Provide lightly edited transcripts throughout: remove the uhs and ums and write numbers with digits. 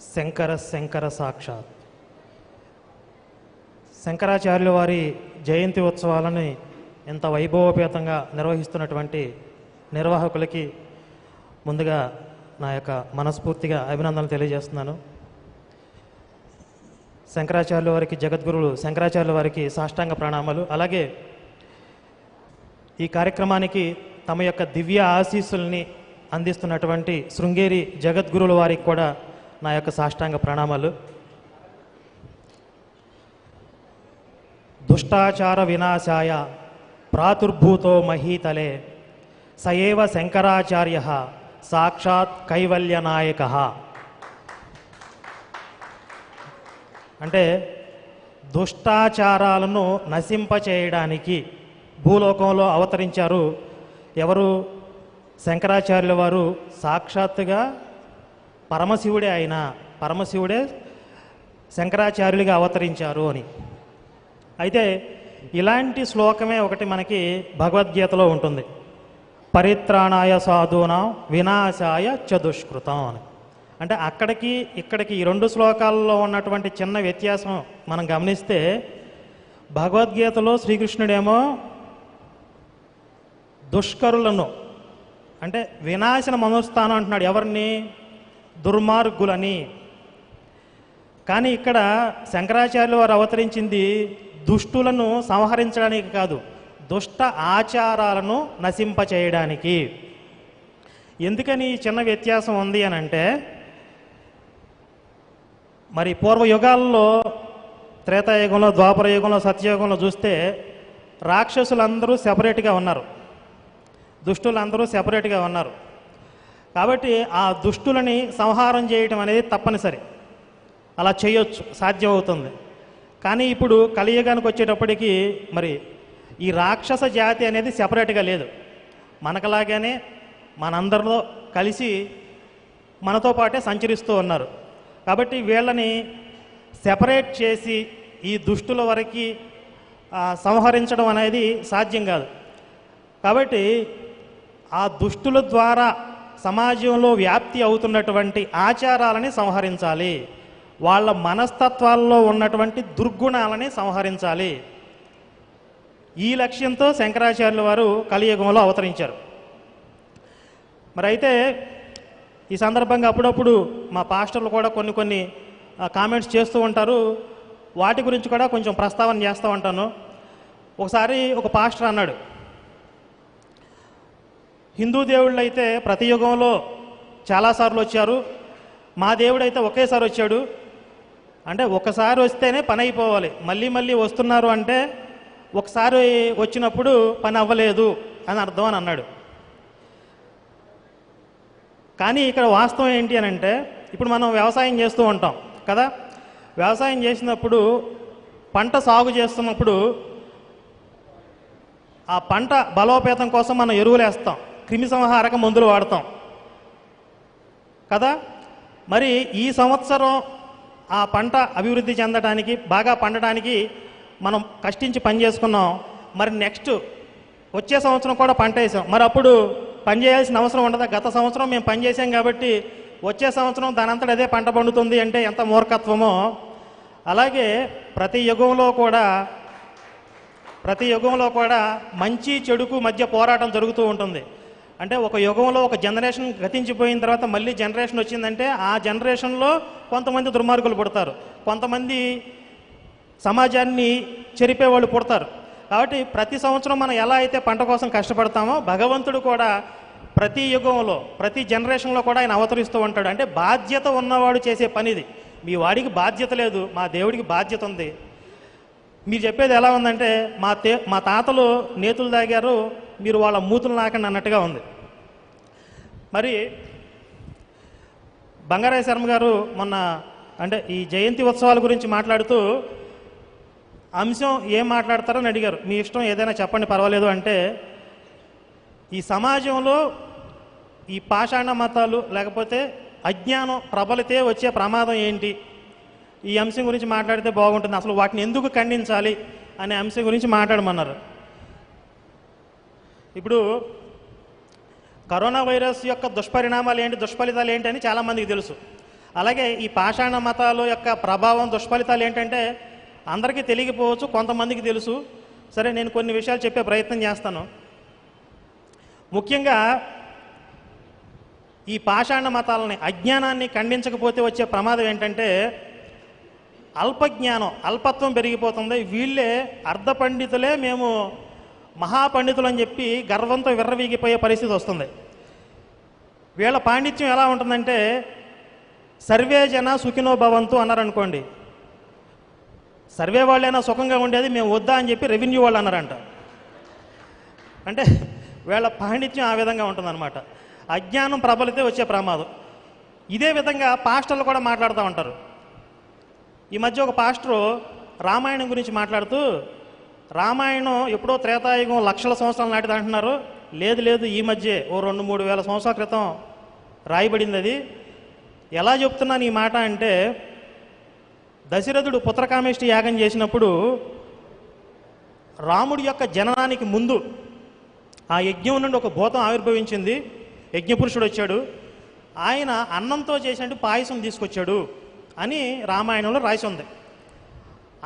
శంకర శంకర సాక్షాత్ శంకరాచార్యుల వారి జయంతి ఉత్సవాలని ఎంత వైభవపేతంగా నిర్వహిస్తున్నటువంటి నిర్వాహకులకి ముందుగా నా యొక్క మనస్ఫూర్తిగా అభినందనలు తెలియజేస్తున్నాను. శంకరాచార్యుల వారికి, జగద్గురువులు శంకరాచార్యుల వారికి సాష్టాంగ ప్రణామాలు. అలాగే ఈ కార్యక్రమానికి తమ యొక్క దివ్య ఆశీస్సుల్ని అందిస్తున్నటువంటి శృంగేరి జగద్గురువుల వారికి కూడా నా యొక్క సాష్టాంగ ప్రణామాలు. దుష్టాచార వినాశాయ ప్రాతుర్భూతో మహీతలే సయేవ శంకరాచార్య సాక్షాత్ కైవల్యనాయక. అంటే దుష్టాచారాలను నశింపచేయడానికి భూలోకంలో అవతరించారు ఎవరు? శంకరాచార్యుల వారు. సాక్షాత్తుగా పరమశివుడే, ఆయన పరమశివుడే శంకరాచార్యులుగా అవతరించారు అని. అయితే ఇలాంటి శ్లోకమే ఒకటి మనకి భగవద్గీతలో ఉంటుంది. పరిత్రాణాయ సాధూనాం వినాశాయ చ దుష్కృతం అని. అంటే అక్కడికి ఇక్కడికి ఈ రెండు శ్లోకాల్లో ఉన్నటువంటి చిన్న వ్యత్యాసం మనం గమనిస్తే, భగవద్గీతలో శ్రీకృష్ణుడేమో దుష్కరులను అంటే వినాశన మనుస్తాను అంటున్నాడు. ఎవరిని? దుర్మార్గులని. కానీ ఇక్కడ శంకరాచార్యుల వారు అవతరించింది దుష్టులను సంహరించడానికి కాదు, దుష్ట ఆచారాలను నశింపచేయడానికి. ఎందుకని ఈ చిన్న వ్యత్యాసం ఉంది అని అంటే, మరి పూర్వయుగాల్లో త్రేతాయుగంలో, ద్వాపర యుగంలో, సత్యయుగంలో చూస్తే రాక్షసులందరూ సెపరేట్గా ఉన్నారు, దుష్టులందరూ సెపరేట్గా ఉన్నారు. కాబట్టి ఆ దుష్టులని సంహారం చేయటం అనేది తప్పనిసరి, అలా చేయొచ్చు, సాధ్యమవుతుంది. కానీ ఇప్పుడు కలియుగానికి వచ్చేటప్పటికి మరి ఈ రాక్షస జాతి అనేది సెపరేట్గా లేదు, మనకలాగానే మనందరిలో కలిసి మనతో పాటే సంచరిస్తూ ఉన్నారు. కాబట్టి వీళ్ళని సెపరేట్ చేసి ఈ దుష్టుల వరకు సంహరించడం అనేది సాధ్యం కాదు. కాబట్టి ఆ దుష్టుల ద్వారా సమాజంలో వ్యాప్తి అవుతున్నటువంటి ఆచారాలని సంహరించాలి, వాళ్ళ మనస్తత్వాల్లో ఉన్నటువంటి దుర్గుణాలని సంహరించాలి. ఈ లక్ష్యంతో శంకరాచార్యుల వారు కలియుగంలో అవతరించారు. మరి అయితే ఈ సందర్భంగా అప్పుడప్పుడు మా పాస్టర్లు కూడా కొన్ని కామెంట్స్ చేస్తూ ఉంటారు. వాటి గురించి కూడా కొంచెం ప్రస్తావన చేస్తూ ఉంటాను. ఒకసారి ఒక పాస్టర్ అన్నాడు, హిందూ దేవుళ్ళు అయితే ప్రతి యుగంలో చాలాసార్లు వచ్చారు, మా దేవుడు అయితే ఒకేసారి వచ్చాడు. అంటే ఒకసారి వస్తేనే పని అయిపోవాలి, మళ్ళీ మళ్ళీ వస్తున్నారు అంటే ఒకసారి వచ్చినప్పుడు పని అవ్వలేదు అని అర్థం అని అన్నాడు. కానీ ఇక్కడ వాస్తవం ఏంటి అని అంటే, ఇప్పుడు మనం వ్యవసాయం చేస్తూ ఉంటాం కదా. వ్యవసాయం చేసినప్పుడు పంట సాగు చేస్తున్నప్పుడు ఆ పంట బలోపేతం కోసం మనం ఎరువులు వేస్తాం, క్రిమి సంహారక మందులు వాడతాం కదా. మరి ఈ సంవత్సరం ఆ పంట అభివృద్ధి చెందడానికి, బాగా పండడానికి మనం కష్టించి పని చేసుకున్నాం. మరి నెక్స్ట్ వచ్చే సంవత్సరం కూడా పంట వేసాం, మరి అప్పుడు పని చేయాల్సిన అవసరం ఉండదా? గత సంవత్సరం మేము పని చేసాం కాబట్టి వచ్చే సంవత్సరం దానంతట అదే పంట పండుతుంది అంటే ఎంత మూర్ఖత్వమో. అలాగే ప్రతి యుగంలో కూడా మంచి చెడుకు మధ్య పోరాటం జరుగుతూ ఉంటుంది. అంటే ఒక యుగంలో ఒక జనరేషన్ గతించిపోయిన తర్వాత మళ్ళీ జనరేషన్ వచ్చిందంటే ఆ జనరేషన్లో కొంతమంది దుర్మార్గులు పుడతారు, కొంతమంది సమాజాన్ని చెరిపేవాళ్ళు పుడతారు. కాబట్టి ప్రతి సంవత్సరం మనం ఎలా అయితే పంట కోసం కష్టపడతామో, భగవంతుడు కూడా ప్రతి యుగంలో ప్రతి జనరేషన్లో కూడా ఆయన అవతరిస్తూ ఉంటాడు. అంటే బాధ్యత ఉన్నవాడు చేసే పనిది. మీ వాడికి బాధ్యత లేదు, మా దేవుడికి బాధ్యత ఉంది. మీరు చెప్పేది ఎలా ఉందంటే, మా తాతలు నేతులు తాగారు, మీరు వాళ్ళ మూతులు నాకండి అన్నట్టుగా ఉంది. మరి బంగారాయ శర్మ గారు మొన్న అంటే ఈ జయంతి ఉత్సవాల గురించి మాట్లాడుతూ అంశం ఏం మాట్లాడతారని అడిగారు. మీ ఇష్టం ఏదైనా చెప్పండి పర్వాలేదు అంటే, ఈ సమాజంలో ఈ పాషాణ మతాలు లేకపోతే అజ్ఞానం ప్రబలితే వచ్చే ప్రమాదం ఏంటి, ఈ అంశం గురించి మాట్లాడితే బాగుంటుంది, అసలు వాటిని ఎందుకు ఖండించాలి అనే అంశం గురించి మాట్లాడమన్నారు. ఇప్పుడు కరోనా వైరస్ యొక్క దుష్పరిణామాలు ఏంటి, దుష్ఫలితాలు ఏంటి అని చాలామందికి తెలుసు. అలాగే ఈ పాషాణ మతాల యొక్క ప్రభావం దుష్ఫలితాలు ఏంటంటే అందరికీ తెలియకపోవచ్చు, కొంతమందికి తెలుసు. సరే, నేను కొన్ని విషయాలు చెప్పే ప్రయత్నం చేస్తాను. ముఖ్యంగా ఈ పాషాణ మతాలని, అజ్ఞానాన్ని ఖండించకపోతే వచ్చే ప్రమాదం ఏంటంటే అల్పజ్ఞానం, అల్పత్వం పెరిగిపోతుంది. వీళ్ళే అర్ధ పండితులే మేము మహాపండితులు అని చెప్పి గర్వంతో విర్రవీగిపోయే పరిస్థితి వస్తుంది. వీళ్ళ పాండిత్యం ఎలా ఉంటుందంటే సర్వే జన సుఖినో భవంతు అన్నారనుకోండి, సర్వే వాళ్ళైనా సుఖంగా ఉండేది, మేము వద్దా అని చెప్పి రెవెన్యూ వాళ్ళు అన్నారంట. అంటే వీళ్ళ పాండిత్యం ఆ విధంగా ఉంటుందన్నమాట. అజ్ఞానం ప్రబలితే వచ్చే ప్రమాదం. ఇదే విధంగా పాస్టర్లు కూడా మాట్లాడుతూ ఉంటారు. ఈ మధ్య ఒక పాస్టరు రామాయణం గురించి మాట్లాడుతూ, రామాయణం ఎప్పుడో త్రేతాయుగం లక్షల సంవత్సరాలు నాటిది అంటున్నారు. లేదు లేదు, ఈ మధ్యే ఓ 2-3 వేల సంవత్సరాల క్రితం రాయబడింది. అది ఎలా చెప్తున్నాను ఈ మాట అంటే, దశరథుడు పుత్రకామేష్టి యాగం చేసినప్పుడు రాముడి యొక్క జననానికి ముందు ఆ యజ్ఞం నుండి ఒక భూతం ఆవిర్భవించింది. యజ్ఞపురుషుడు వచ్చాడు, ఆయన అన్నంతో చేసినట్టు పాయసం తీసుకొచ్చాడు అని రామాయణంలో రాసి ఉంది.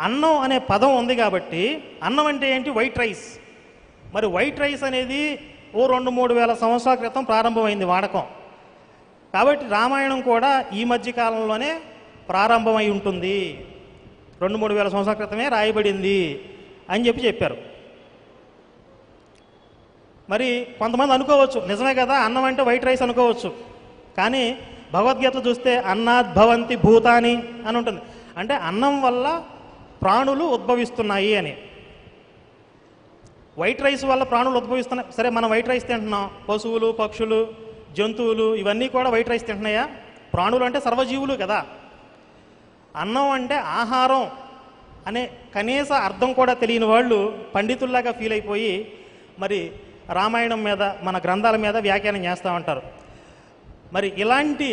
అన్నం అనే పదం ఉంది కాబట్టి అన్నం అంటే ఏంటి? White rice. మరి వైట్ రైస్ అనేది ఓ 2-3 వేల సంవత్సరాల క్రితం ప్రారంభమైంది వాడకం. కాబట్టి రామాయణం కూడా ఈ మధ్య కాలంలోనే ప్రారంభమై ఉంటుంది, 2-3 వేల సంవత్సరాల క్రితమే రాయబడింది అని చెప్పారు. మరి కొంతమంది అనుకోవచ్చు, నిజమే కదా అన్నం అంటే వైట్ రైస్ అనుకోవచ్చు. కానీ భగవద్గీత చూస్తే అన్నాద్భవంతి భూతాని అని ఉంటుంది. అంటే అన్నం వల్ల ప్రాణులు ఉద్భవిస్తున్నాయి అని. వైట్ రైస్ వల్ల ప్రాణులు ఉద్భవిస్తున్నాయి. సరే, మనం వైట్ రైస్ తింటున్నాం, పశువులు, పక్షులు, జంతువులు ఇవన్నీ కూడా వైట్ రైస్ తింటున్నాయా? ప్రాణులు అంటే సర్వజీవులు కదా. అన్నం అంటే ఆహారం అనే కనీస అర్థం కూడా తెలియని వాళ్ళు పండితుల్లాగా ఫీల్ అయిపోయి మరి రామాయణం మీద, మన గ్రంథాల మీద వ్యాఖ్యానం చేస్తూ ఉంటారు. మరి ఇలాంటి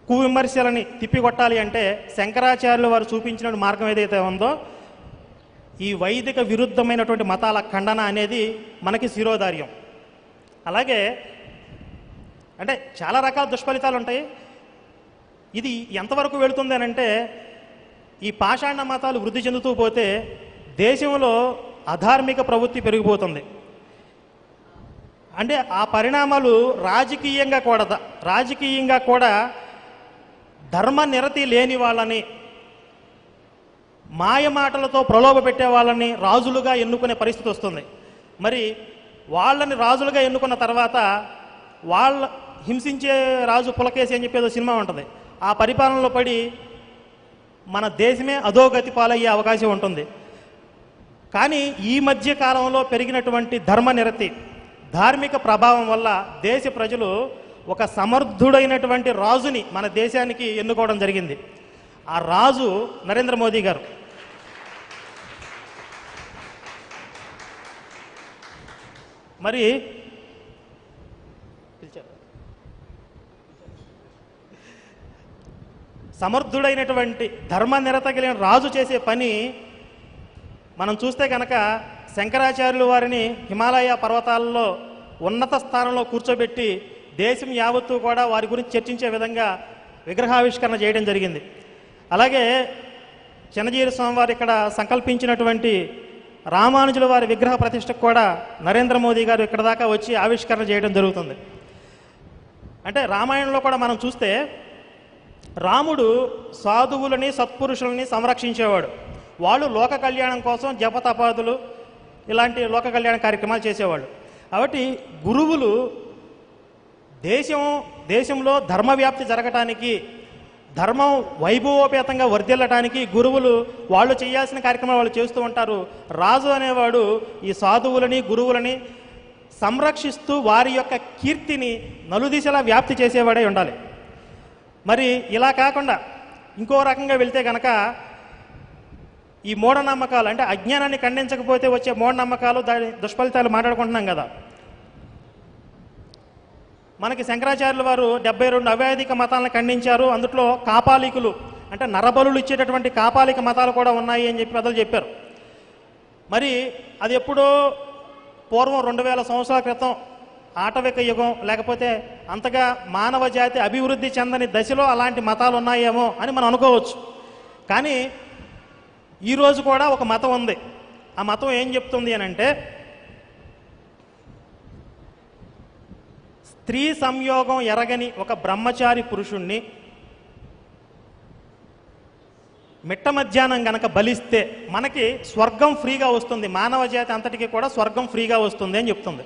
కువిమర్శలని తిప్పికొట్టాలి అంటే శంకరాచార్యులు వారు చూపించిన మార్గం ఏదైతే ఉందో, ఈ వైదిక విరుద్ధమైనటువంటి మతాల ఖండన అనేది మనకి శిరోధార్యం. అలాగే అంటే చాలా రకాల దుష్ఫలితాలు ఉంటాయి. ఇది ఎంతవరకు వెళుతుంది అని అంటే, ఈ పాషాణ మతాలు వృద్ధి చెందుతూ పోతే దేశంలో అధార్మిక ప్రవృత్తి పెరిగిపోతుంది. అంటే ఆ పరిణామాలు రాజకీయంగా కూడా ధర్మ నిరతి లేని వాళ్ళని, మాయ మాటలతో ప్రలోభ పెట్టే వాళ్ళని రాజులుగా ఎన్నుకునే పరిస్థితి వస్తుంది. మరి వాళ్ళని రాజులుగా ఎన్నుకున్న తర్వాత వాళ్ళ హింసించే రాజు పులకేసి అని చెప్పేదో సినిమా ఉంటుంది. ఆ పరిపాలనలో పడి మన దేశమే అధోగతి పాలయ్యే అవకాశం ఉంటుంది. కానీ ఈ మధ్య కాలంలో పెరిగినటువంటి ధర్మ నిరతి, ధార్మిక ప్రభావం వల్ల దేశ ప్రజలు ఒక సమర్థుడైనటువంటి రాజుని మన దేశానికి ఎన్నుకోవడం జరిగింది. ఆ రాజు నరేంద్ర మోదీ గారు. మరి సమర్థుడైనటువంటి ధర్మ నిరత కలిగిన రాజు చేసే పని మనం చూస్తే కనుక శంకరాచార్యులు వారిని హిమాలయ పర్వతాల్లో ఉన్నత స్థానంలో కూర్చోబెట్టి దేశం యావత్తు కూడా వారి గురించి చర్చించే విధంగా విగ్రహావిష్కరణ చేయడం జరిగింది. అలాగే చిన్నజీరి స్వామి వారు ఇక్కడ సంకల్పించినటువంటి రామానుజుల వారి విగ్రహ ప్రతిష్టకు కూడా నరేంద్ర మోదీ గారు ఇక్కడ దాకా వచ్చి ఆవిష్కరణ చేయడం జరుగుతుంది. అంటే రామాయణంలో కూడా మనం చూస్తే రాముడు సాధువులని, సత్పురుషులని సంరక్షించేవాడు. వాళ్ళు లోక కళ్యాణం కోసం జపతపాదులు ఇలాంటి లోక కళ్యాణ కార్యక్రమాలు చేసేవాళ్ళు. కాబట్టి గురువులు దేశంలో ధర్మ వ్యాప్తి జరగటానికి, ధర్మం వైభవోపేతంగా వర్ధిల్లటానికి గురువులు వాళ్ళు చేయాల్సిన కార్యక్రమాలు వాళ్ళు చేస్తూ ఉంటారు. రాజు అనేవాడు ఈ సాధువులని, గురువులని సంరక్షిస్తూ వారి యొక్క కీర్తిని నలుదిశలా వ్యాప్తి చేసేవాడే ఉండాలి. మరి ఇలా కాకుండా ఇంకో రకంగా వెళ్తే కనుక ఈ మూఢనమ్మకాలు, అంటే అజ్ఞానాన్ని ఖండించకపోతే వచ్చే మూఢనమ్మకాలు, దాని దుష్ఫలితాలు మాట్లాడుకుంటున్నాం కదా. మనకి శంకరాచార్యుల వారు 72 అవైదిక మతాలను ఖండించారు. అందులో కాపాలికులు అంటే నరబలులు ఇచ్చేటటువంటి కాపాలిక మతాలు కూడా ఉన్నాయి అని చెప్పి పెద్దలు చెప్పారు. మరి అది ఎప్పుడో పూర్వం 2000 సంవత్సరాల క్రితం ఆటవిక యుగం లేకపోతే అంతగా మానవ జాతి అభివృద్ధి చెందని దశలో అలాంటి మతాలు ఉన్నాయేమో అని మనం అనుకోవచ్చు. కానీ ఈరోజు కూడా ఒక మతం ఉంది. ఆ మతం ఏం చెప్తుంది అని అంటే, స్త్రీ సంయోగం ఎరగని ఒక బ్రహ్మచారి పురుషుణ్ణి మిట్ట మధ్యాహ్నం గనక బలిస్తే మనకి స్వర్గం ఫ్రీగా వస్తుంది, మానవ జాతి అంతటికీ కూడా స్వర్గం ఫ్రీగా వస్తుంది అని చెప్తుంది.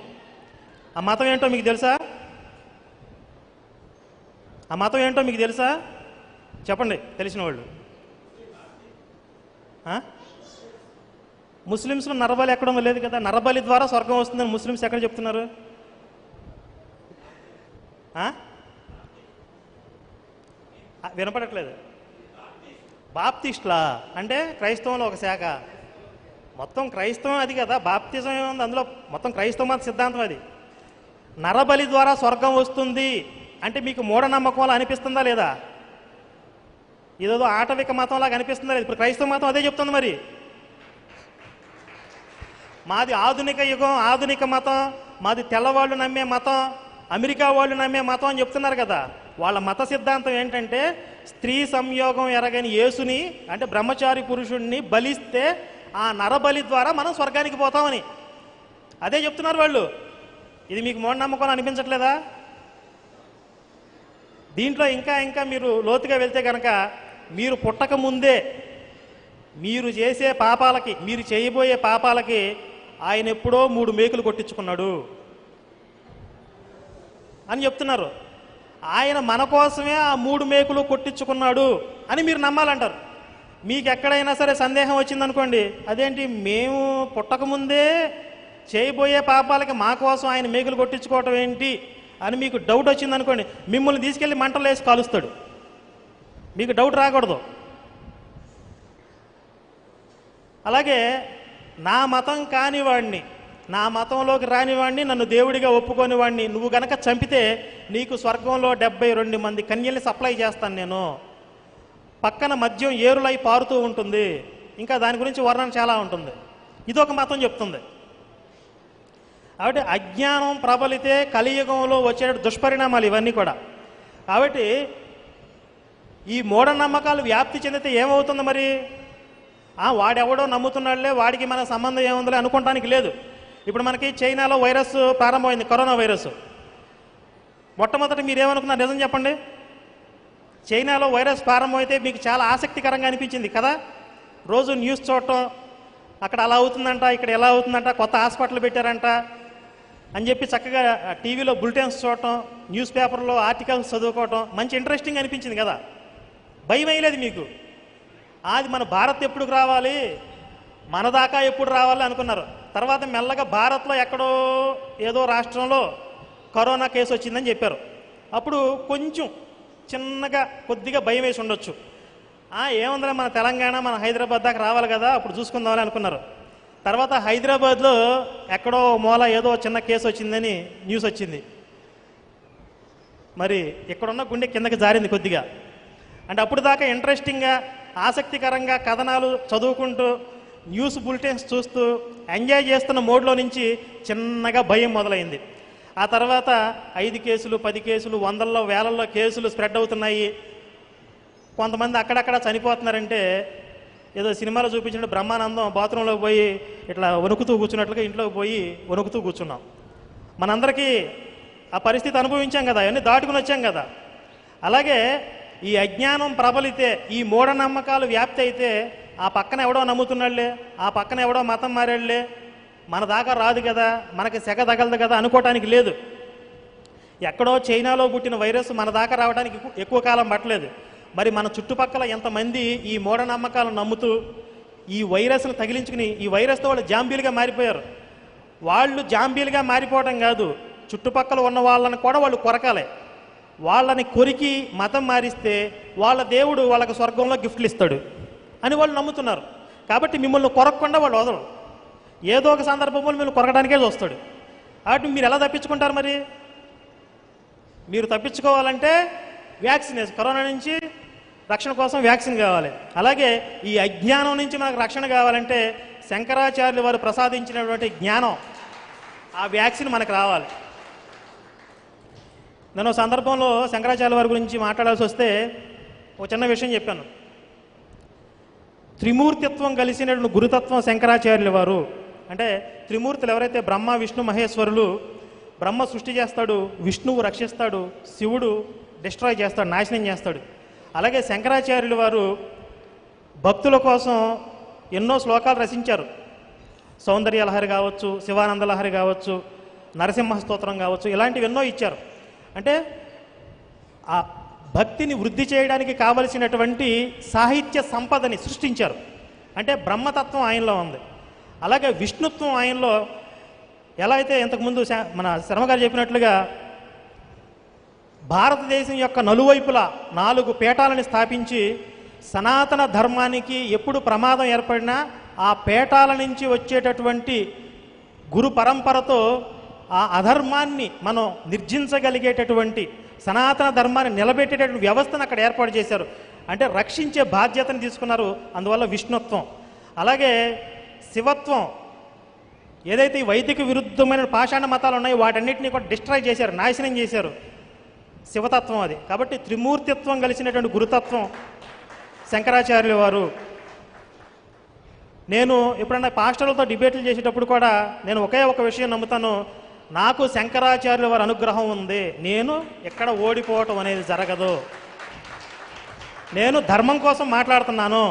ఆ మతం ఏంటో మీకు తెలుసా? ఆ మతం ఏంటో మీకు తెలుసా? చెప్పండి తెలిసిన వాళ్ళు. ముస్లిమ్స్లో నరబలి ఎక్కడం లేదు కదా, నరబలి ద్వారా స్వర్గం వస్తుందని ముస్లిమ్స్ ఎక్కడ చెప్తున్నారు? వినపడట్లేదు. బాప్టిస్టులా అంటే క్రైస్తవంలో ఒక శాఖ. మొత్తం క్రైస్తవం అది కదా, బాప్తిజం ఏముంది అందులో, మొత్తం క్రైస్తవ మత సిద్ధాంతం అది. నరబలి ద్వారా స్వర్గం వస్తుంది అంటే మీకు మూఢనమ్మకంలా అనిపిస్తుందా లేదా? ఇదేదో ఆటవిక మతంలాగా అనిపిస్తుందా లేదు? ఇప్పుడు క్రైస్తవ మతం అదే చెప్తుంది. మరి మాది ఆధునిక యుగం, ఆధునిక మతం, మాది తెల్లవాళ్ళు నమ్మే మతం, అమెరికా వాళ్ళు నమ్మే మతం అని చెప్తున్నారు కదా. వాళ్ళ మత సిద్ధాంతం ఏంటంటే స్త్రీ సంయోగం ఎరగని యేసుని అంటే బ్రహ్మచారి పురుషుణ్ణి బలిస్తే ఆ నరబలి ద్వారా మనం స్వర్గానికి పోతామని అదే చెప్తున్నారు వాళ్ళు. ఇది మీకు మూఢనమ్మకం అనిపించట్లేదా? దీంట్లో ఇంకా ఇంకా మీరు లోతుగా వెళ్తే కనుక మీరు పుట్టక ముందే మీరు చేసే పాపాలకి, మీరు చేయబోయే పాపాలకి ఆయన ఎప్పుడో 3 మేకులు కొట్టించుకున్నాడు అని చెప్తున్నారు. ఆయన మన కోసమే ఆ 3 మేకులు కొట్టించుకున్నాడు అని మీరు నమ్మాలంటారు. మీకు ఎక్కడైనా సరే సందేహం వచ్చిందనుకోండి, అదేంటి మేము పుట్టకముందే చేయబోయే పాపాలకి మా కోసం ఆయన మేకులు కొట్టించుకోవటం ఏంటి అని మీకు డౌట్ వచ్చిందనుకోండి, మిమ్మల్ని తీసుకెళ్ళి మంటలు వేసి కాలుస్తాడు. మీకు డౌట్ రాకూడదు. అలాగే నా మతం కానివాడిని, నా మతంలోకి రానివాడిని, నన్ను దేవుడిగా ఒప్పుకొని వాడిని నువ్వు గనక చంపితే నీకు స్వర్గంలో 72 మంది కన్యల్ని సప్లై చేస్తాను నేను, పక్కన మద్యం ఏరులై పారుతూ ఉంటుంది, ఇంకా దాని గురించి వర్ణన చాలా ఉంటుంది. ఇదొక మతం చెప్తుంది. కాబట్టి అజ్ఞానం ప్రబలితే కలియుగంలో వచ్చే దుష్పరిణామాలు ఇవన్నీ కూడా. కాబట్టి ఈ మూఢనమ్మకాలు వ్యాప్తి చెందితే ఏమవుతుంది మరి? వాడెవడో నమ్ముతున్నాడులే, వాడికి మన సంబంధం ఏముందిలే అనుకోవటానికి లేదు. ఇప్పుడు మనకి చైనాలో వైరస్ ప్రారంభమైంది, కరోనా వైరస్. మొట్టమొదటి మీరేమనుకున్నారు నిజం చెప్పండి? చైనాలో వైరస్ ప్రారంభమైతే మీకు చాలా ఆసక్తికరంగా అనిపించింది కదా. రోజు న్యూస్ చూడటం, అక్కడ అలా అవుతుందంట, ఇక్కడ ఎలా అవుతుందంట, కొత్త హాస్పిటల్ పెట్టారంట అని చెప్పి చక్కగా టీవీలో బులెటిన్స్ చూడటం, న్యూస్ పేపర్లో ఆర్టికల్స్ చదువుకోవటం మంచి ఇంట్రెస్టింగ్ అనిపించింది కదా. భయం వేయలేదు మీకు? అది మన భారత్ ఎప్పుడు రావాలి, మన దాకా ఎప్పుడు రావాలి అనుకున్నారు. తర్వాత మెల్లగా భారత్లో ఎక్కడో ఏదో రాష్ట్రంలో కరోనా కేసు వచ్చిందని చెప్పారు. అప్పుడు కొంచెం చిన్నగా కొద్దిగా భయం వేసి ఉండొచ్చు. ఏముందిలే మన తెలంగాణ, మన హైదరాబాద్ దాకా రావాలి కదా, అప్పుడు చూసుకుందామని అనుకున్నారు. తర్వాత హైదరాబాద్లో ఎక్కడో మూల ఏదో చిన్న కేసు వచ్చిందని న్యూస్ వచ్చింది. మరి ఇక్కడున్న గుండె కిందకి జారింది కొద్దిగా. అంటే అప్పుడు దాకా ఇంట్రెస్టింగ్గా, ఆసక్తికరంగా కథనాలు చదువుకుంటూ, న్యూస్ బులెటిన్స్ చూస్తూ ఎంజాయ్ చేస్తున్న మోడ్లో నుంచి చిన్నగా భయం మొదలైంది. ఆ తర్వాత 5 కేసులు, 10 కేసులు, వందల్లో వేలల్లో కేసులు స్ప్రెడ్ అవుతున్నాయి. కొంతమంది అక్కడక్కడ చనిపోతున్నారంటే ఏదో సినిమాలో చూపించినట్టు బ్రహ్మానందం బాత్రూంలోకి పోయి ఇట్లా వణుకుతూ కూర్చున్నట్లుగా ఇంట్లోకి పోయి వణుకుతూ కూర్చున్నాం. మనందరికీ ఆ పరిస్థితి అనుభవించాం కదా, అవన్నీ దాటుకుని వచ్చాం కదా. అలాగే ఈ అజ్ఞానం ప్రబలితే, ఈ మూఢనమ్మకాలు వ్యాప్తి అయితే ఆ పక్కన ఎవడో నమ్ముతున్నాడులే, ఆ పక్కన ఎవడో మతం మారాడులే, మన దాకా రాదు కదా, మనకి సెగ తగలదు కదా అనుకోవటానికి లేదు. ఎక్కడో చైనాలో పుట్టిన వైరస్ మన దాకా రావడానికి ఎక్కువ కాలం పట్టలేదు. మరి మన చుట్టుపక్కల ఎంతమంది ఈ మూఢనమ్మకాలను నమ్ముతూ ఈ వైరస్ను తగిలించుకుని ఈ వైరస్తో వాళ్ళు జాంబీలుగా మారిపోయారు. వాళ్ళు జాంబీలుగా మారిపోవడం కాదు, చుట్టుపక్కల ఉన్న వాళ్ళని కూడా వాళ్ళు కొరకాలి. వాళ్ళని కొరికి మతం మారిస్తే వాళ్ళ దేవుడు వాళ్ళకి స్వర్గంలో గిఫ్ట్లు ఇస్తాడు అని వాళ్ళు నమ్ముతున్నారు. కాబట్టి మిమ్మల్ని కొరకకుండా వాళ్ళు వదలరు. ఏదో ఒక సందర్భంలో మిమ్మల్ని కొరకడానికే చూస్తాడు. కాబట్టి మీరు ఎలా తప్పించుకుంటారు? మరి మీరు తప్పించుకోవాలంటే వ్యాక్సినేషన్, కరోనా నుంచి రక్షణ కోసం వ్యాక్సిన్ కావాలి. అలాగే ఈ అజ్ఞానం నుంచి మనకు రక్షణ కావాలంటే శంకరాచార్యులు వారు ప్రసాదించినటువంటి జ్ఞానం, ఆ వ్యాక్సిన్ మనకు రావాలి. నేను సందర్భంలో శంకరాచార్య వారి గురించి మాట్లాడాల్సి వస్తే ఒక చిన్న విషయం చెప్పాను. త్రిమూర్తిత్వం కలిసినటువంటి గురుతత్వం శంకరాచార్యుల వారు. అంటే త్రిమూర్తులు ఎవరైతే బ్రహ్మ విష్ణు మహేశ్వరులు, బ్రహ్మ సృష్టి చేస్తాడు, విష్ణువు రక్షిస్తాడు, శివుడు డిస్ట్రాయ్ చేస్తాడు, నాశనం చేస్తాడు. అలాగే శంకరాచార్యుల వారు భక్తుల కోసం ఎన్నో శ్లోకాలు రచించారు. సౌందర్య లహరి కావచ్చు, శివానంద లహరి కావచ్చు, నరసింహ స్తోత్రం కావచ్చు, ఇలాంటివి ఎన్నో ఇచ్చారు. అంటే ఆ భక్తిని వృద్ధి చేయడానికి కావలసినటువంటి సాహిత్య సంపదని సృష్టించారు. అంటే బ్రహ్మతత్వం ఆయనలో ఉంది. అలాగే విష్ణుత్వం ఆయనలో ఎలా అయితే ఇంతకుముందు మన శర్మగారు చెప్పినట్లుగా భారతదేశం యొక్క నలువైపులా 4 పీఠాలని స్థాపించి సనాతన ధర్మానికి ఎప్పుడు ప్రమాదం ఏర్పడినా ఆ పీఠాల నుంచి వచ్చేటటువంటి గురు పరంపరతో ఆ అధర్మాన్ని మనం నిర్జించగలిగేటటువంటి, సనాతన ధర్మాన్ని నిలబెట్టేటటువంటి వ్యవస్థను అక్కడ ఏర్పాటు చేశారు. అంటే రక్షించే బాధ్యతను తీసుకున్నారు. అందువల్ల విష్ణుత్వం. అలాగే శివత్వం, ఏదైతే ఈ వైదిక విరుద్ధమైన పాషాణ మతాలు ఉన్నాయో వాటన్నిటినీ కూడా డిస్ట్రాయ్ చేశారు, నాశనం చేశారు. శివతత్వం అది. కాబట్టి త్రిమూర్తిత్వం కలిసినటువంటి గురుతత్వం శంకరాచార్యుల వారు. నేను ఎప్పుడన్నా పాస్టర్లతో డిబేట్లు చేసేటప్పుడు కూడా నేను ఒకే ఒక విషయం నమ్ముతాను, నాకు శంకరాచార్యుల వారి అనుగ్రహం ఉంది, నేను ఎక్కడ ఓడిపోవటం అనేది జరగదు. నేను ధర్మం కోసం మాట్లాడుతున్నాను,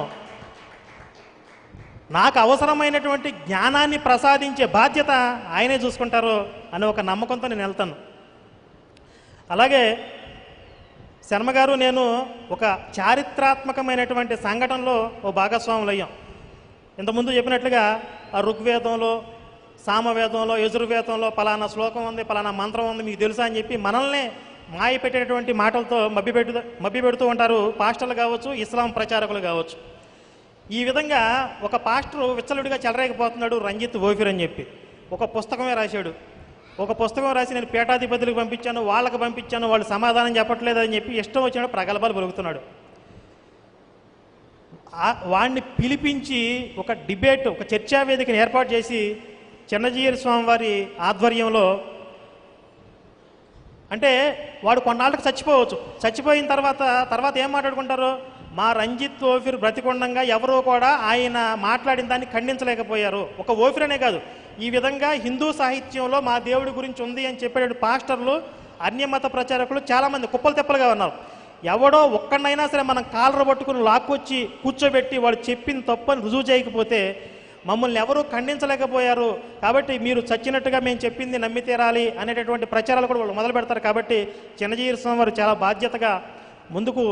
నాకు అవసరమైనటువంటి జ్ఞానాన్ని ప్రసాదించే బాధ్యత ఆయనే చూసుకుంటారు అనే ఒక నమ్మకంతో నేను వెళ్తాను. అలాగే శర్మగారు నేను ఒక చారిత్రాత్మకమైనటువంటి సంఘటనలో ఓ భాగస్వాములు అయ్యాం. ఇంతకుముందు చెప్పినట్లుగా ఆ ఋగ్వేదంలో, సామవేదంలో, యజుర్వేదంలో పలానా శ్లోకం ఉంది, పలానా మంత్రం ఉంది, మీకు తెలుసా అని చెప్పి మనల్ని మాయ పెట్టేటటువంటి మాటలతో మభ్యపెడుతూ ఉంటారు పాస్టర్లు కావచ్చు, ఇస్లాం ప్రచారకులు కావచ్చు. ఈ విధంగా ఒక పాస్టరు విచ్చలుడిగా చెలరేకపోతున్నాడు, రంజిత్ ఓఫిర్ అని చెప్పి ఒక పుస్తకమే రాశాడు. ఒక పుస్తకం రాసి నేను పీఠాధిపతులకు పంపించాను, వాళ్ళకి పంపించాను, వాళ్ళు సమాధానం చెప్పట్లేదు అని చెప్పి ఇష్టం వచ్చినప్పుడు ప్రగల్భాలు పలుకుతున్నాడు. వాడిని పిలిపించి ఒక డిబేట్, ఒక చర్చా వేదికను ఏర్పాటు చేసి చిన్నజీయర్ స్వామి వారి ఆధ్వర్యంలో, అంటే వాడు కొన్నాళ్ళకి చచ్చిపోవచ్చు, చచ్చిపోయిన తర్వాత ఏం మాట్లాడుకుంటారు, మా రంజిత్ ఓఫిర్ బ్రతికొండంగా ఎవరో కూడా ఆయన మాట్లాడిన దాన్ని ఖండించలేకపోయారు. ఒక ఓఫిర్ అనే కాదు, ఈ విధంగా హిందూ సాహిత్యంలో మా దేవుడి గురించి ఉంది అని చెప్పేటువంటి పాస్టర్లు, అన్యమత ప్రచారకులు చాలామంది కుప్పలు తెప్పలుగా ఉన్నారు. ఎవడో ఒక్కడైనా సరే మనం కాలర పట్టుకుని లాక్కొచ్చి కూర్చోబెట్టి వాడు చెప్పిన తప్పని రుజువు చేయకపోతే మమ్మల్ని ఎవరూ ఖండించలేకపోయారు, కాబట్టి మీరు చచ్చినట్టుగా మేము చెప్పింది నమ్మి తీరాలి అనేటటువంటి ప్రచారాలు కూడా వాళ్ళు మొదలు పెడతారు. కాబట్టి చిన్నజీయర్ స్వామి వారు చాలా బాధ్యతగా ముందుకు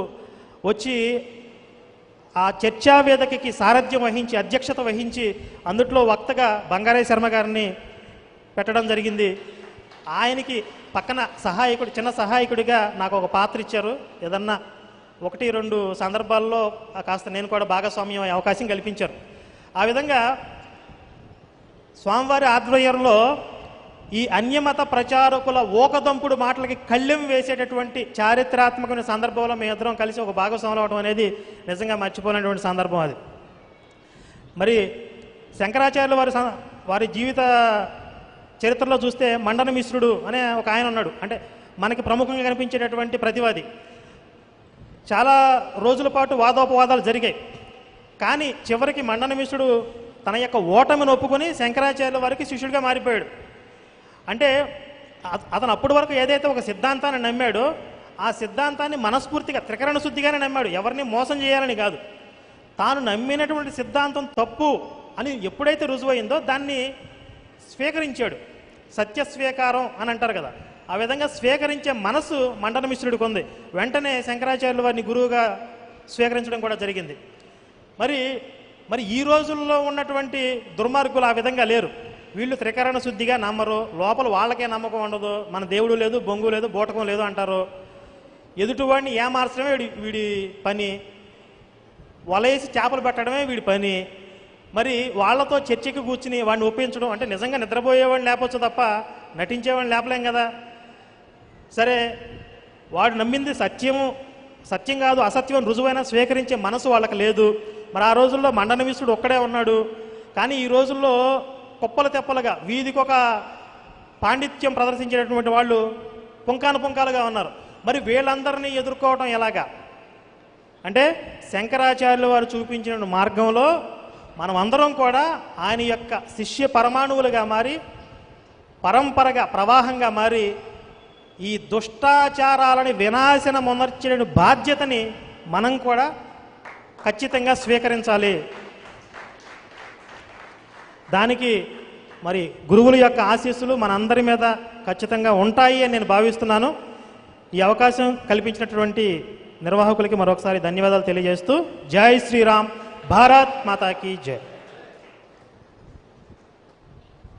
వచ్చి ఆ చర్చా వేదికకి సారథ్యం వహించి, అధ్యక్షత వహించి, అందుట్లో వక్తగా బంగారయ్య శర్మ గారిని పెట్టడం జరిగింది. ఆయనకి పక్కన సహాయకుడు, చిన్న సహాయకుడిగా నాకు ఒక పాత్ర ఇచ్చారు. ఏదన్నా 1-2 సందర్భాల్లో కాస్త నేను కూడా భాగస్వామ్యం అయ్యే అవకాశం కల్పించారు. ఆ విధంగా స్వామివారి ఆధ్వర్యంలో ఈ అన్యమత ప్రచారకుల ఓకదంపుడు మాటలకి కళ్ళెం వేసేటటువంటి చారిత్రాత్మకమైన సందర్భంలో మేమిద్దరం కలిసి ఒక భాగస్వాములు అవడం అనేది నిజంగా మర్చిపోలేనటువంటి సందర్భం అది. మరి శంకరాచార్యుల వారి జీవిత చరిత్రలో చూస్తే మండన మిశ్రుడు అనే ఒక ఆయన ఉన్నాడు. అంటే మనకి ప్రముఖంగా కనిపించేటటువంటి ప్రతివాది. చాలా రోజుల పాటు వాదోపవాదాలు జరిగాయి. కానీ చివరికి మండన మిశ్రుడు తన యొక్క ఓటమిని ఒప్పుకొని శంకరాచార్యుల వారికి శిష్యుడిగా మారిపోయాడు. అంటే అతను అప్పటి వరకు ఏదైతే ఒక సిద్ధాంతాన్ని నమ్మాడో ఆ సిద్ధాంతాన్ని మనస్ఫూర్తిగా త్రికరణ శుద్ధిగానే నమ్మాడు, ఎవరిని మోసం చేయాలని కాదు. తాను నమ్మినటువంటి సిద్ధాంతం తప్పు అని ఎప్పుడైతే రుజువైందో దాన్ని స్వీకరించాడు. సత్యస్వీకారం అని అంటారు కదా, ఆ విధంగా స్వీకరించే మనసు మండన మిశ్రుడికి ఉంది. వెంటనే శంకరాచార్యుల వారిని గురువుగా స్వీకరించడం కూడా జరిగింది. మరి ఈ రోజుల్లో ఉన్నటువంటి దుర్మార్గులు ఆ విధంగా లేరు. వీళ్ళు త్రికరణ శుద్ధిగా నమ్మరు, లోపల వాళ్ళకే నమ్మకం ఉండదు, మన దేవుడు లేదు, బొంగు లేదు, బూటకం లేదు అంటారు. ఎదుటివాడిని ఏమార్చడమే వీడి పని, వలేసి చేపలు పెట్టడమే వీడి పని. మరి వాళ్ళతో చర్చకి కూర్చుని వాడిని ఒప్పించడం అంటే నిజంగా నిద్రపోయేవాడిని లేపొచ్చు తప్ప నటించేవాడిని లేపలేం కదా. సరే, వాడు నమ్మింది సత్యం కాదు, అసత్యం రుజువైనా స్వీకరించే మనసు వాళ్ళకి లేదు. మరి ఆ రోజుల్లో మండన మిశ్రుడు ఒక్కడే ఉన్నాడు. కానీ ఈ రోజుల్లో కుప్పలు తెప్పలుగా వీధికొక పాండిత్యం ప్రదర్శించేటటువంటి వాళ్ళు పుంకాలుగా ఉన్నారు. మరి వీళ్ళందరినీ ఎదుర్కోవటం ఎలాగా అంటే శంకరాచార్యుల వారు చూపించిన మార్గంలో మనం అందరం కూడా ఆయన యొక్క శిష్య పరమాణువులుగా మారి పరంపరగా ప్రవాహంగా మారి ఈ దుష్టాచారాలని వినాశనమునర్చిన బాధ్యతని మనం కూడా ఖచ్చితంగా స్వీకరించాలి. దానికి మరి గురువుల యొక్క ఆశీస్సులు మనందరి మీద ఖచ్చితంగా ఉంటాయి అని నేను భావిస్తున్నాను. ఈ అవకాశం కల్పించినటువంటి నిర్వాహకులకి మరొకసారి ధన్యవాదాలు తెలియజేస్తూ జై శ్రీరామ్, భారత్ మాతాకి జై.